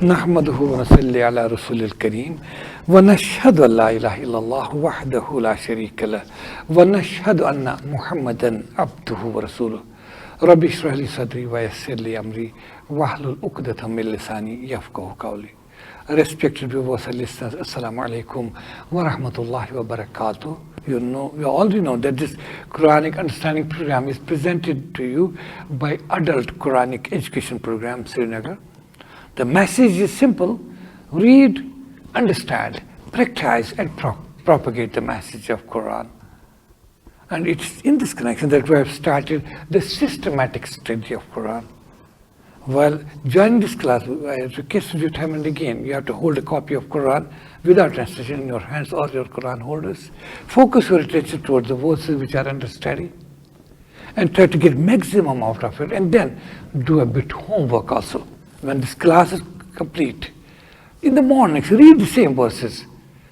نحمده ونصلي على رسول الكريم ونشهد أن لا إله إلا الله وحده لا شريك له ونشهد أن محمدا عبده ورسوله ربي اشرح لي صدري ويسر لي أمري واحلل عقدة من لساني يفقهوا قولي. Respected viewers and listeners, Assalamu alaikum wa rahmatullahi wa barakatuh. You already know that this Quranic understanding program is presented to you by Adult Quranic Education Program, Srinagar. The message is simple: read, understand, practice, and propagate the message of Quran. And it's in this connection that we have started the systematic study of Quran. While joining this class, I request you time and again, you have to hold a copy of Quran without translation in your hands or your Quran holders. Focus your attention towards the verses which are under study and try to get maximum out of it, and then do a bit homework also. When this class is complete, in the mornings, read the same verses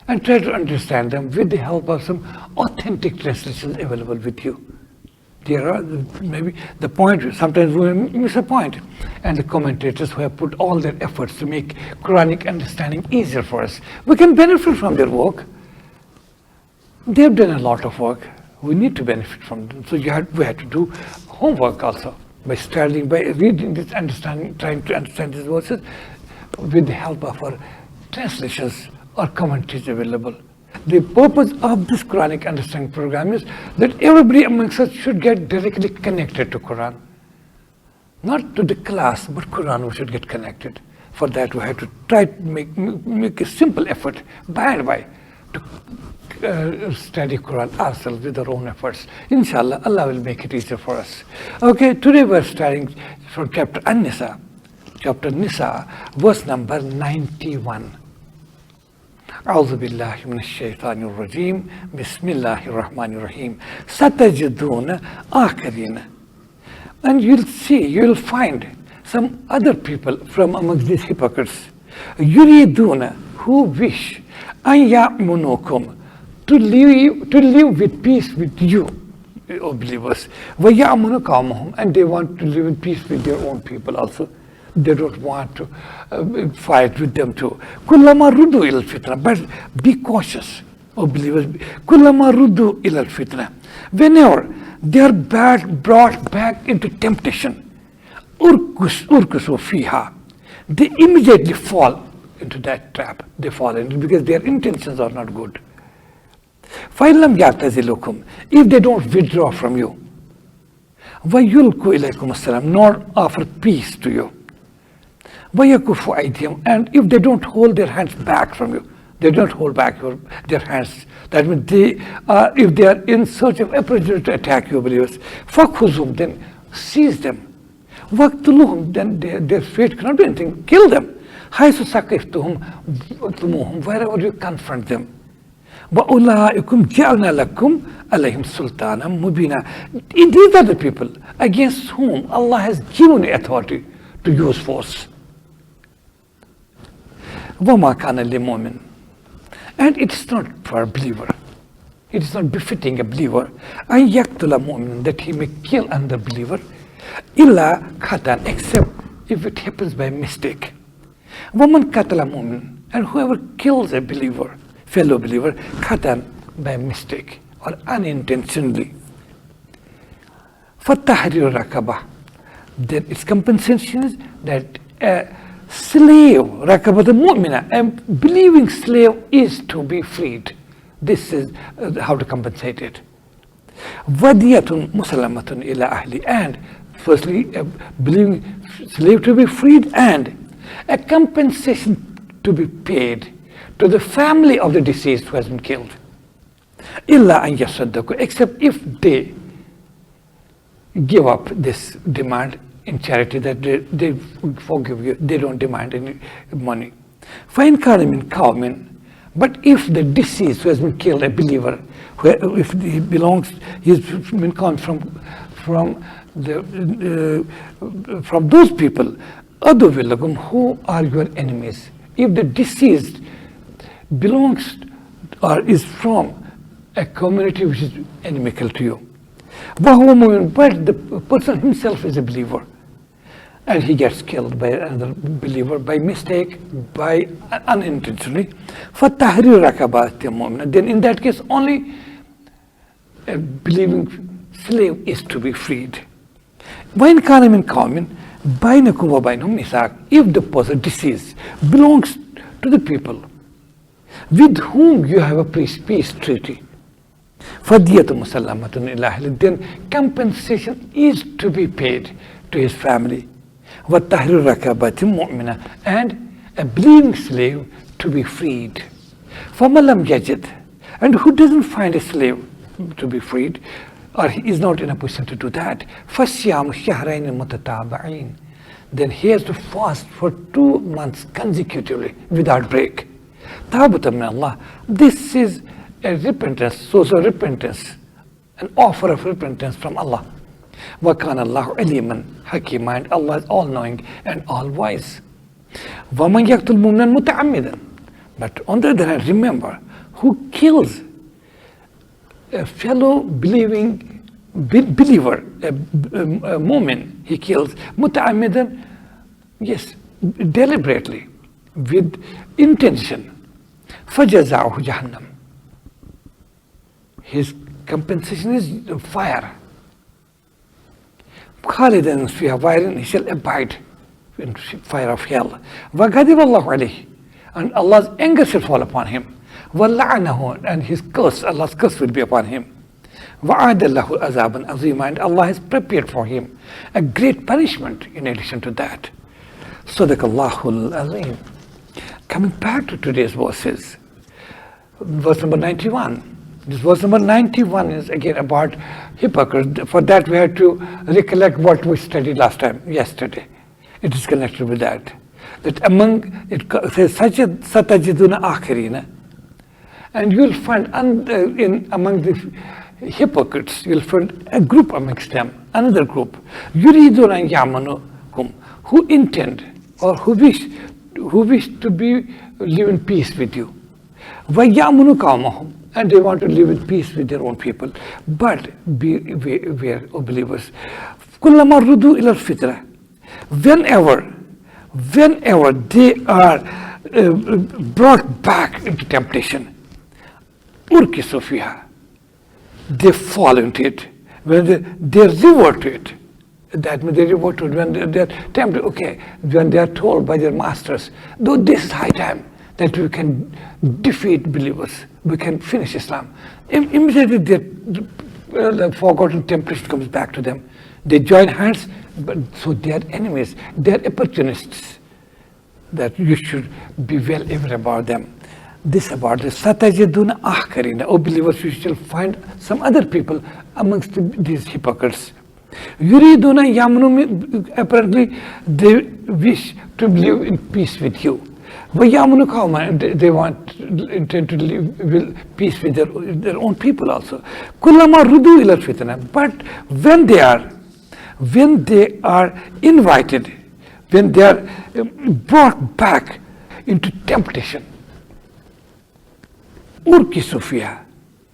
and try to understand them with the help of some authentic translations available with you. There are maybe the point, sometimes we miss a point, and the commentators who have put all their efforts to make Quranic understanding easier for us, we can benefit from their work. They have done a lot of work. We need to benefit from them. So we have to do homework also by studying, by reading this, understanding, trying to understand these verses with the help of our translations or commentaries available. The purpose of this Quranic understanding program is that everybody amongst us should get directly connected to Quran. Not to the class, but Quran we should get connected. For that we have to try to make a simple effort by and by to study Quran ourselves with our own efforts. Inshallah, Allah will make it easier for us. Okay, today we are starting from chapter An-Nisa, chapter Nisa, verse number 91. أعوذ بالله من الشيطان الرجيم بسم الله الرحمن الرحيم ستجدون آخرين. And you'll find some other people from amongst these hypocrites يريدون, who wish أن يأمنوكم, to live with peace with you, O believers, ويأمنوا قومهم, and they want to live in peace with their own people also. They don't want to fight with them too. Kullama ruddu ilal fitna, but be cautious, O believers. Kullama ruddu ilal fitna, whenever they are brought back into temptation, urkusu fiha, they immediately fall into that trap. They fall into it because their intentions are not good. Fa'illam ya'tazilukum, if they don't withdraw from you, وَيُلْقُوا إِلَيْكُمُ السَّلَامَ, nor offer peace to you. وَيَكُفُّ أَيْدِيَهُمْ, and if they don't hold their hands back from you, they don't hold back their hands. That means if they are in search of opportunity to attack you, believers, فَخُذُهُمْ, then seize them. وَاقْتُلُوهُمْ, then their fate cannot be anything, kill them. حَيْثُ ثَقِفْتُمُوهُمْ, wherever you confront them. وَأُولَٰئِكُمْ جَعَلْنَا لَكُمْ عَلَيْهِمْ سُلْطَانًا مُبِينًا. These are the people against whom Allah has given authority to use force. وَمَا كَانَ لِمُؤْمِنٍ, and it's not for a believer, it is not befitting a believer, أَن يَقْتُلَ مُؤْمِنًا, that he may kill another believer, إِلَّا خَطَأً, except if it happens by mistake. وَمَنْ قَتَلَ مُؤْمِنًا, and whoever kills a believer, fellow believer, خَطَأً, by mistake or unintentionally, فَالتَّحْرِيرُ رَقَبَةٍ, then its compensation is that a slave, رَقَبَةٌ مُؤْمِنَةٍ, a believing slave is to be freed. This is how to compensate it. وَدِيَةٌ مُسَلَّمَةٌ إِلَى أَهْلِ, and firstly, a believing slave to be freed, and a compensation to be paid to the family of the deceased who has been killed. إِلَّا أَن يَصَدَّقُوا, except if they give up this demand in charity, that they forgive you, they don't demand any money. فَإِنْ كَانَ مِنْ قَوْمٍ, but if the deceased who has been killed, a believer, if he belongs, he's been come from those people, أَدُوِّ who are your enemies. If the deceased belongs or is from a community which is inimical to you, but the person himself is a believer, and he gets killed by another believer by mistake, by unintentionally, فَتَحْرِيرُ رَقَبَةٍ مُؤْمِنَةٍ, then in that case only a believing slave is to be freed. وَإِنْ كَانَ مِنْ قَوْمٍ بَيْنَكُمْ وَبَيْنَهُمْ مِيثَاقٌ, if the person deceased belongs to the people with whom you have a peace treaty, فَدِيَةٌ مُسَلَّمَةٌ إِلَىٰ أَهْلِهِ, then compensation is to be paid to his family. وَتَحْرِيرُ رَقَبَةٍ مُؤْمِنَةٍ, and a believing slave to be freed. فَمَنْ لَمْ يَجِدْ, and who doesn't find a slave to be freed, or he is not in a position to do that, فَصِيَامُ شَهْرَيْنِ مُتَتَابِعِينَ, then he has to fast for 2 months consecutively without break. Tawbatan min Allah, this is a repentance, source of repentance, an offer of repentance from Allah. وَكَانَ اللَّهُ عَلِيمًا حَكِيمًا, and Allah is all-knowing and all-wise. وَمَنْ يَقْتُلْ مُؤْمِنًا مُتَعَمِّدًا, but on the other hand, remember, who kills a fellow believing believer, a mu'min, he kills muta'ammidan, yes, deliberately, with intention, فَجَزَاؤُهُ جَهَنَّمْ, his compensation is fire. خَالِدًا فِيهَا, wherein he shall abide in fire of hell. وَغَضِبَ اللَّهُ عَلَيْهِ, and Allah's anger shall fall upon him. وَلَعَنَهُ, and his curse, Allah's curse will be upon him. وَعَادَ اللَّهُ عَذَابًا عَظِيمًا, and Allah has prepared for him a great punishment in addition to that. Sadaqallahul Azim. Coming back to today's verses, verse number 91. This verse number 91 is again about hypocrites. For that we have to recollect what we studied yesterday. It is connected with that. That among, it says, Satajiduna Akhirina, and you will find among the hypocrites, you will find a group amongst them, another group, Yuriduna Yamanukum, who intend or who wish to live in peace with you. Vayamunu Qawmahum, and they want to live in peace with their own people. But beware, O believers, Kullama rudu ila al-fitra, whenever they are brought back into temptation, urkisu fiha, they fall into it. When they revert to it, that means they revert to it when they are tempted. Okay, when they are told by their masters, though this is high time that we can defeat believers, we can finish Islam. Immediately the forgotten temptation comes back to them. They join hands, but so they are enemies, they are opportunists, that you should be well aware about them. This about the Satajiduna Ahkarina, O believers, you shall find some other people amongst these hypocrites. Yuriduna Yamunu, apparently they wish to live in peace with you. Vayamunu Qawma, they intend to live in peace with their own people also. Kullama rudu ila fitna, but when they are invited, when they are brought back into temptation, urkisu fiha,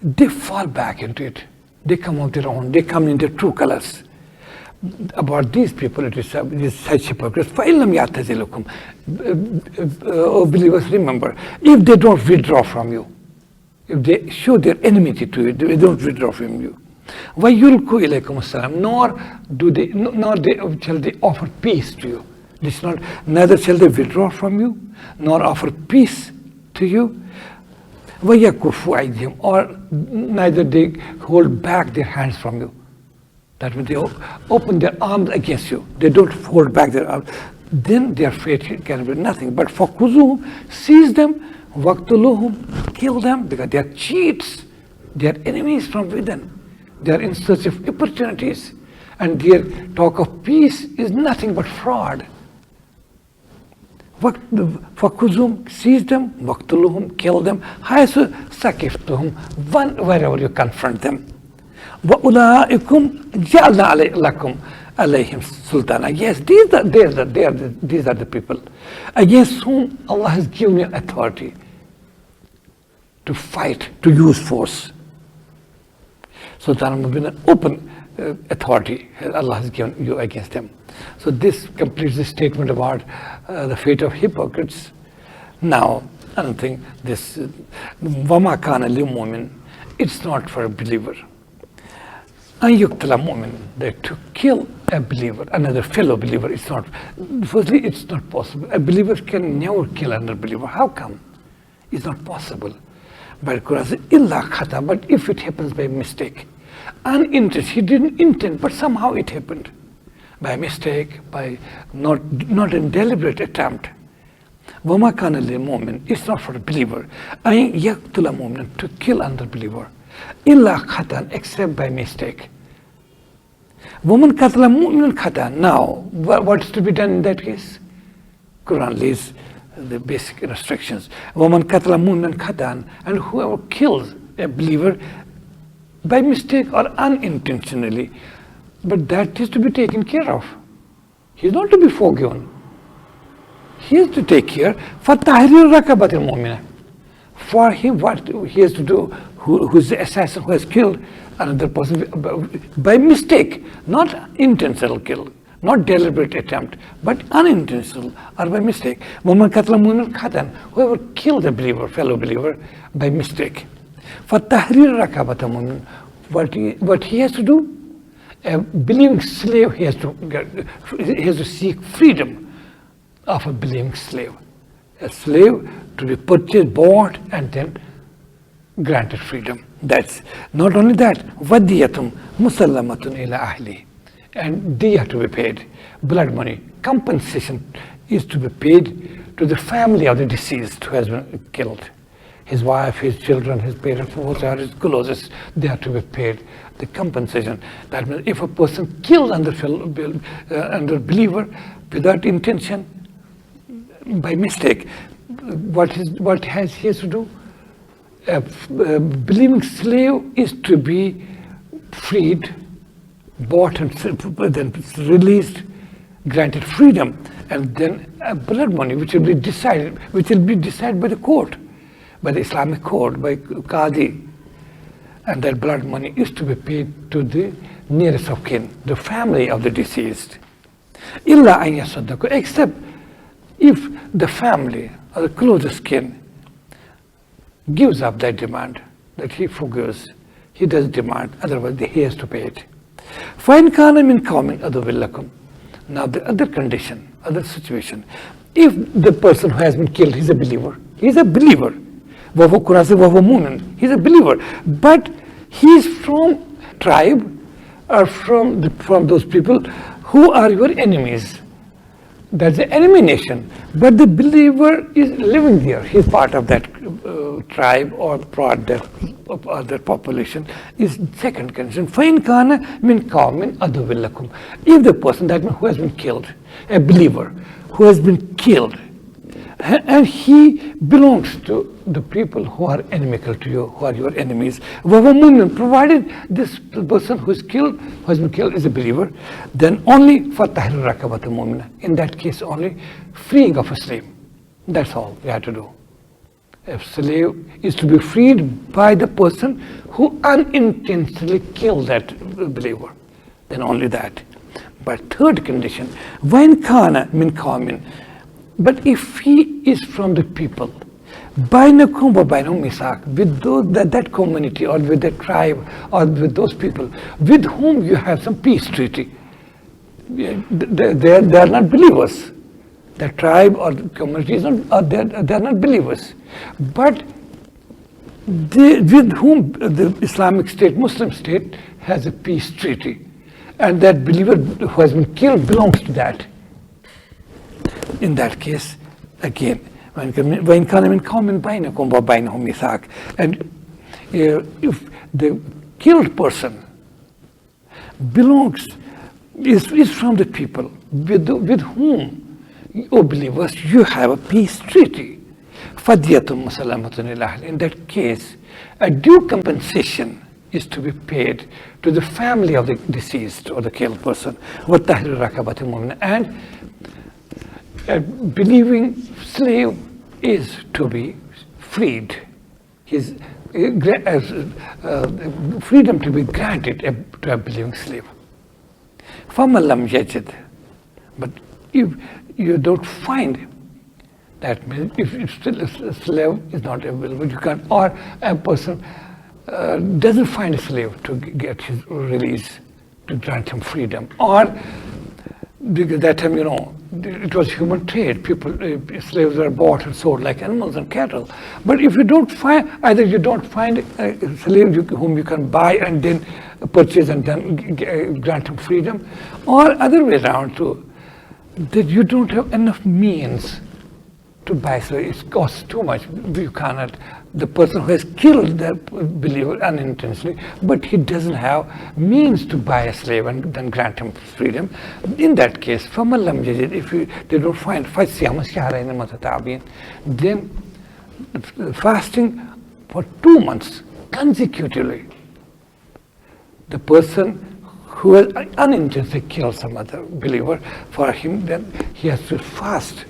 they fall back into it. They come of their own, they come in their true colors. About these people, it is such hypocrites. فَإِلَّمْ يَعْتَزِلُكُمْ, oh believers, remember, if they don't withdraw from you, if they show their enmity to you, they don't withdraw from you. وَيُلْقُوا إِلَيْكُمُ السَّلَامَ, nor shall they offer peace to you. This not, neither shall they withdraw from you, nor offer peace to you. وَيَكُفُّوا أَيْدِيهِمْ, or neither they hold back their hands from you. That means they open their arms against you. They don't hold back their arms. Then their fate can be nothing. But for kuzuhum, seize them, waqtuluhum, kill them, because they are cheats. They are enemies from within. They are in search of opportunities. And their talk of peace is nothing but fraud. For kuzuhum, seize them, waqtuluhum, kill them, haythu sakiftuhum, wherever you confront them. وَأُولَٰئِكُمْ جَعَلْنَا لَكُمْ عَلَيْهِمْ سُلْطَانًا. Yes, these are the people against whom Allah has given you authority to fight, to use force. Sultan has been an open authority Allah has given you against them. So this completes the statement about the fate of hypocrites. Now, another thing, this Wama kana lil mu'min, it's not for a believer. An yuqtala mu'min, that to kill a believer, another fellow believer, it's not. Firstly, it's not possible. A believer can never kill another believer. How come? It's not possible. But Quran says, illa khata, but if it happens by mistake, unintentional, he didn't intend, but somehow it happened. By mistake, by not a deliberate attempt. Wama kana lil mu'min, it's not for a believer. An yaqtula mu'min, to kill another believer. Illa khatan, except by mistake. Woman qatala mu'minan khatan. Now, what is to be done in that case? Quran lays the basic instructions. Woman qatala mu'minan khatan, and whoever kills a believer by mistake or unintentionally, but that is to be taken care of. He is not to be forgiven. He has to take care. فَتَحْرِيرُ رَقَبَةٍ مُؤْمِنَةٍ. For him, what he has to do, who is the assassin who has killed another person by mistake, not intentional kill, not deliberate attempt, but unintentional or by mistake. وَمَنْ قَتْلَ مُؤْمِنًا خَطًأً, whoever killed a believer, fellow believer, by mistake. فَتَحْرِيرُ رَقَبَةٍ مُؤْمِنٍ. What he has to do, a believing slave, he has to seek freedom of a believing slave. A slave to be purchased, bought, and then granted freedom. That's not only that. وَدِيَةٌ مُسَلَّمَةٌ إِلَىٰ أَهْلِهِ. And diya to be paid, blood money, compensation is to be paid to the family of the deceased who has been killed. His wife, his children, his parents, whoever his closest, they are to be paid the compensation. That means if a person kills another believer without intention, by mistake, what he has to do? A believing slave is to be freed, bought and then released, granted freedom, and then blood money, which will be decided by the court, by the Islamic court, by Qadi, and that blood money is to be paid to the nearest of kin, the family of the deceased. Illa an yasaddaqu, except if the family or the closest kin gives up that demand, that he forgives, he does demand, otherwise he has to pay it. فَإِنْ كَانَ مِنْ قَوْمٍ أَدُوٍّ لَكُمْ. Now the other condition, other situation, if the person who has been killed, he's a believer, he's a believer, Quran says, وَهُوَ مُؤْمِنٌ, he's a believer, but he's from tribe or from those people who are your enemies. That's the enemy nation, but the believer is living there. He's part of that tribe or part of that population. Is second condition. فَإِنْ كَانَ مِنْ قَوْمٍ أَدُوٍّ لَكُمْ. If the person who has been killed, a believer who has been killed, and he belongs to the people who are inimical to you, who are your enemies, provided this person who has been killed is a believer, then only فَتَحْرِيرُ رَقَبَةٍ مُؤْمِنَةٍ. In that case only freeing of a slave. That's all we have to do. A slave is to be freed by the person who unintentionally killed that believer. Then only that. But third condition, وَإِنْ كَانَ مِنْ قَوْمٍ. But if he is from the people, بَيْنَكُمْ وَبَيْنَهُمْ مِيثَاقٌ, with that community or with that tribe or with those people with whom you have some peace treaty, they are not believers. The tribe or the community they are not believers. But with whom the Islamic State, Muslim State has a peace treaty, and that believer who has been killed belongs to that. In that case, again, وَإِنْ كَانَ مِنْ قَوْمٍ بَيْنَكُمْ وَبَيْنَهُمْ مِيثَاقٌ. And if the killed person is from the people with whom, O believers, you have a peace treaty, فَدِيَةٌ مُسَلَّمَةٌ إِلَىٰ أَهْلِهِ. In that case, a due compensation is to be paid to the family of the deceased or the killed person. وَتَحْرِيرُ رَقَبَةٍ مُؤْمِنَةٍ. And a believing slave is to be freed. His freedom to be granted to a believing slave. فَمَنْ لَمْ يَجِدْ. But if you don't find, that means if still a slave is not available, you can't, or a person doesn't find a slave to get his release, to grant him freedom, or because that time, it was human trade. People, slaves were bought and sold like animals and cattle. But if you don't find, either you don't find a slave whom you can buy and then purchase and then grant him freedom, or other way around too, that you don't have enough means to buy slave. It costs too much. You cannot. The person who has killed the believer unintentionally, but he doesn't have means to buy a slave and then grant him freedom. In that case, فَمَنْ لَمْ يَجِدْ, if they don't find فَصِيَامُ شَهْرَيْنِ مُتَتَابِعَيْنِ, then fasting for 2 months consecutively. The person who has unintentionally killed some other believer, for him then he has to fast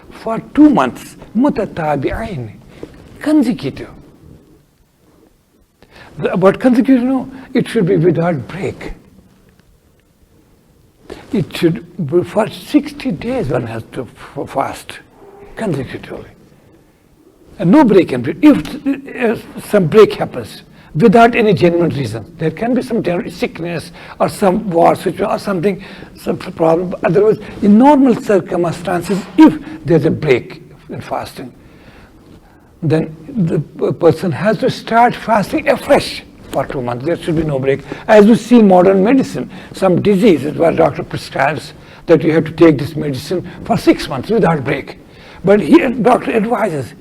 for 2 months, مُتَتَابِعَيْنِ, consecutive. But consecutive, no, it should be without break. It should be for 60 days one has to fast consecutively. And no break in between. If some break happens without any genuine reason, there can be some sickness or some war situation or something, some problem. Otherwise, in normal circumstances, if there's a break in fasting, then the person has to start fasting afresh for 2 months. There should be no break. As we see in modern medicine, some diseases where doctor prescribes that you have to take this medicine for 6 months without break. But here doctor advises,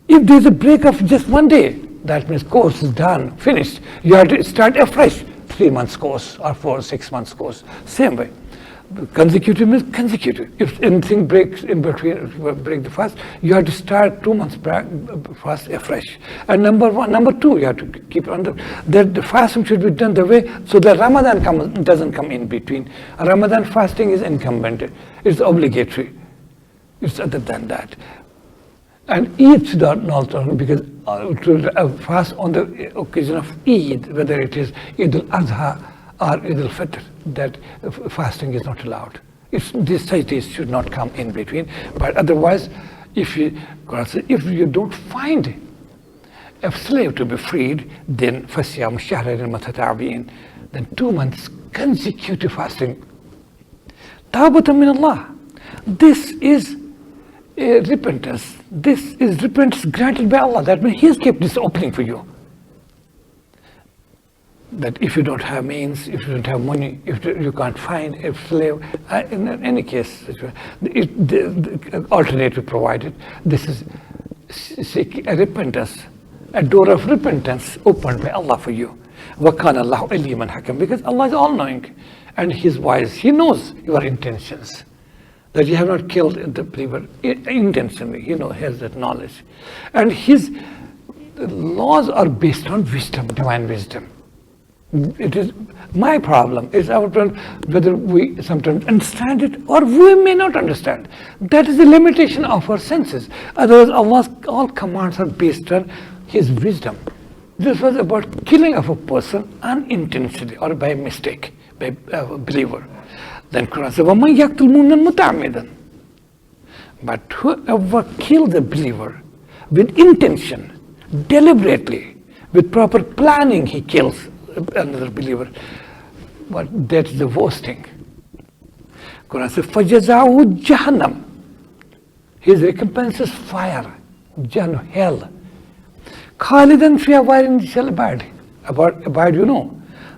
if there's a break of just 1 day, that means course is done, finished. You have to start afresh, 3 months course or 4, 6 months course. Same way. Consecutive means consecutive. If anything breaks in between, break the fast, you have to start 2 months fast afresh. And number two, you have to keep under that the fasting should be done the way so that Ramadan doesn't come in between. Ramadan fasting is incumbent. It's obligatory. It's other than that. And Eid should not also, because to fast on the occasion of Eid, whether it is Eid al-Adha or Eid al-Fitr, that fasting is not allowed. These days should not come in between. But otherwise, if you don't find a slave to be freed, then فَصِيَامُ شَهْرَيْنِ مُتَتَابِعَيْنِ, then 2 months consecutive fasting. Tawbatan min Allah. This is repentance. This is repentance granted by Allah. That means He has kept this opening for you. That if you don't have means, if you don't have money, if you can't find a slave, in any case, the alternative provided. This is a repentance, a door of repentance opened by Allah for you. وَكَانَ اللَّهُ عَلِيمًا حَكِيمًا, because Allah is all-knowing and He is wise. He knows your intentions. That you have not killed the believer intentionally. He has that knowledge. And His laws are based on wisdom, divine wisdom. It is my problem, it's our problem, whether we sometimes understand it or we may not understand. That is the limitation of our senses. Otherwise, Allah's all commands are based on His wisdom. This was about killing of a person unintentionally or by mistake, by a believer. Then Quran says, وَمَنْ يَقْتُلْ مُؤْمِنًا مُتَعَمِّدًا. But whoever kills a believer with intention, deliberately, with proper planning, he kills another believer. But that's the worst thing. Quran says, فَجَزَاؤُهُ جَهَنَّمْ. His recompense is fire, Jahannam, hell. خَالِدًا فِيهَا, wherein he shall abide. Abide,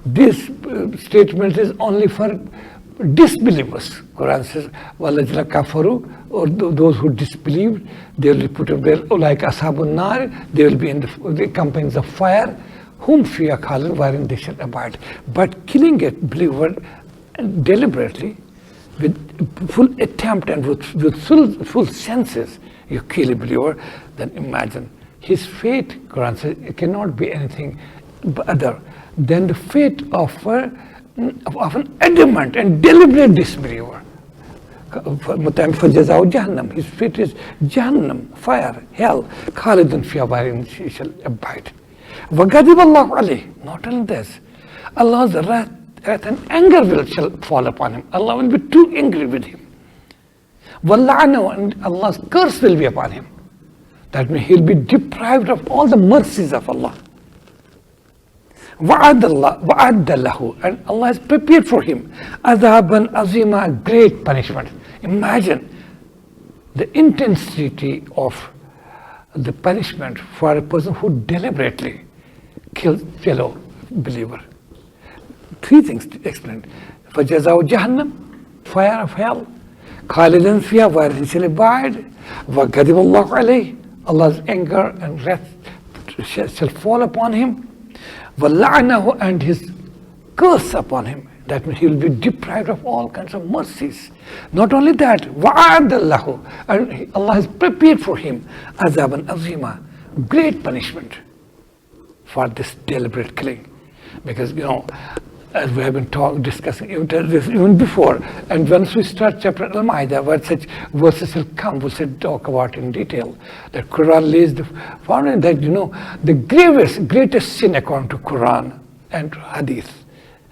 this statement is only for disbelievers. Quran says, وَالَّذِينَ كَفَرُوا, or those who disbelieved, they will be put up there, like ashabun nar, they will be in the companies of fire, whom fiya khalidun, wherein they shall abide. But killing a believer deliberately, with full attempt and with full senses, you kill a believer, then imagine his fate, Quran says, it cannot be anything other than the fate of an adamant and deliberate disbeliever. فَجَزَاؤُهُ جَهَنَّمْ. His fate is Jahannam, fire, hell. خَالِدًا فِيهَا, wherein he shall abide. وَغَضِبَ اللَّهُ عَلَيْهِ. Not only this, Allah's wrath and anger shall fall upon him. Allah will be too angry with him. وَاللَّعْنَهُ, and Allah's curse will be upon him. That means he'll be deprived of all the mercies of Allah. وَعَدَّ لَهُ, and Allah has prepared for him عَذَابًا عَظِيمًا, great punishment. Imagine the intensity of the punishment for a person who deliberately kills fellow believer. Three things explained. فَجَزَاءُ جَهَنَّمْ, fire of hell. خَالِدًا فِيهَا, where he shall abide. وَغَضِبَ اللَّهُ عَلَيْهِ, Allah's anger and wrath shall fall upon him. وَلَعْنَهُ, and his curse upon him. That means he will be deprived of all kinds of mercies. Not only that, وَعَدَ لَهُ, and Allah has prepared for him عَذَابًا عَظِيمًا, great punishment for this deliberate killing. Because, as we have been discussing even before, and once we start chapter Al-Ma'idah, where such verses will come, we shall talk about in detail. The Quran lays the foundation that, the greatest sin according to Quran and Hadith,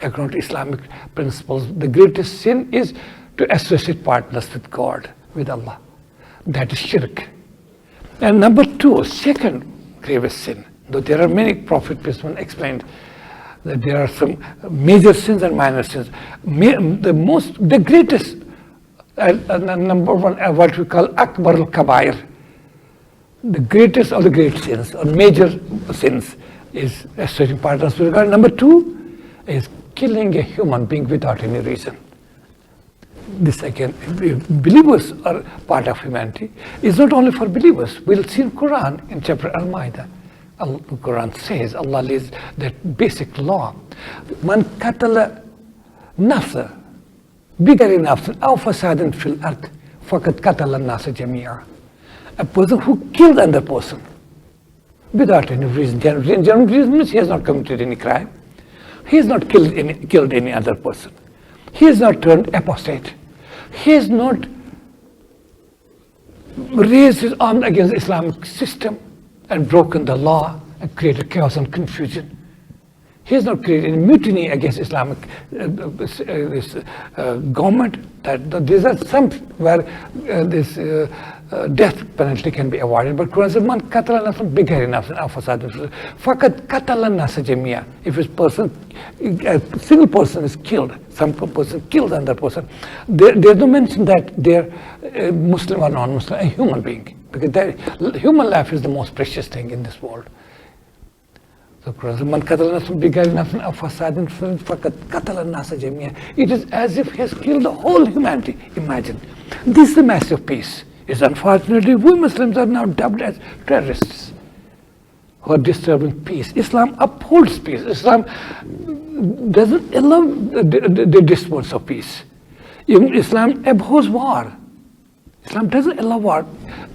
according to Islamic principles, the greatest sin is to associate partners with God, with Allah. That is shirk. And number two, second gravest sin, though there are many, Prophet peace be upon him explained that there are some major sins and minor sins. The greatest, number one, what we call Akbar al-Kabair, the greatest of the great sins, or major sins, is associating partners with God. Number two is killing a human being without any reason. This again, believers are part of humanity. It's not only for believers. We'll see in Quran, in chapter Al-Ma'idah, the Quran says, Allah lays that basic law. Man qatala nafsa bigari nafsa aw fasadin fil ard faqad qatala an-nasa jami'a. A person who killed another person without any reason. Genuine reason means he has not committed any crime. He has not killed any other person. He has not turned apostate. He has not raised his arm against the Islamic system and broken the law and created chaos and confusion. He has not created any mutiny against Islamic government. These are some where this death penalty can be avoided. But Quran says, "Man qatala nafsan bighairi nafsin aw fasadin faqad qatala an-nasa jami'a." If a single person is killed, some person kills another person, there's no mention that they're Muslim or non-Muslim, a human being, because human life is the most precious thing in this world. So Quran says, "Man qatala nafsan bighairi nafsin aw fasadin faqad qatala an-nasa jami'a." It is as if he has killed the whole humanity. Imagine. This is the massive peace. Is unfortunately, we Muslims are now dubbed as terrorists who are disturbing peace. Islam upholds peace. Islam doesn't allow the disturbance of peace. Even Islam abhors war. Islam doesn't allow war.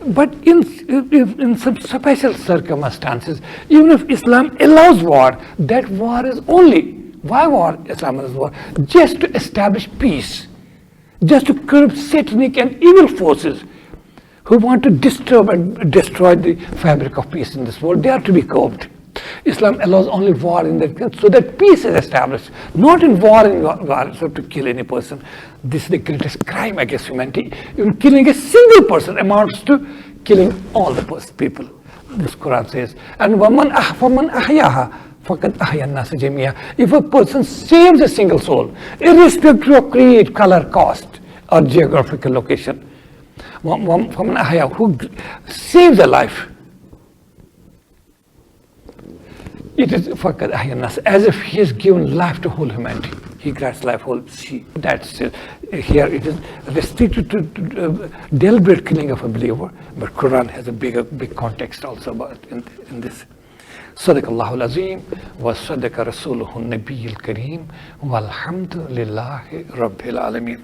But in some special circumstances, even if Islam allows war, that war is only, why war? Islam allows war just to establish peace, just to curb satanic and evil forces who want to disturb and destroy the fabric of peace in this world. They are to be curbed. Islam allows only war in that sense, so that peace is established, not in war so to kill any person. This is the greatest crime against humanity. Even killing a single person amounts to killing all the people. This Quran says, and وَمَنْ أَحْيَاهَا فَقَدْ أَحْيَا النَّاسَ جَمِيعًا. If a person saves a single soul, irrespective of creed, color, caste, or geographical location, from an ahya, who saves a life, it is faqad ahya nas, as if he has given life to whole humanity. He grants life whole. See, that's here it is restricted to deliberate killing of a believer, but Quran has a big context also about in this. صدق الله العظيم وصدق رسوله النبي الكريم والحمد لله رب العالمين.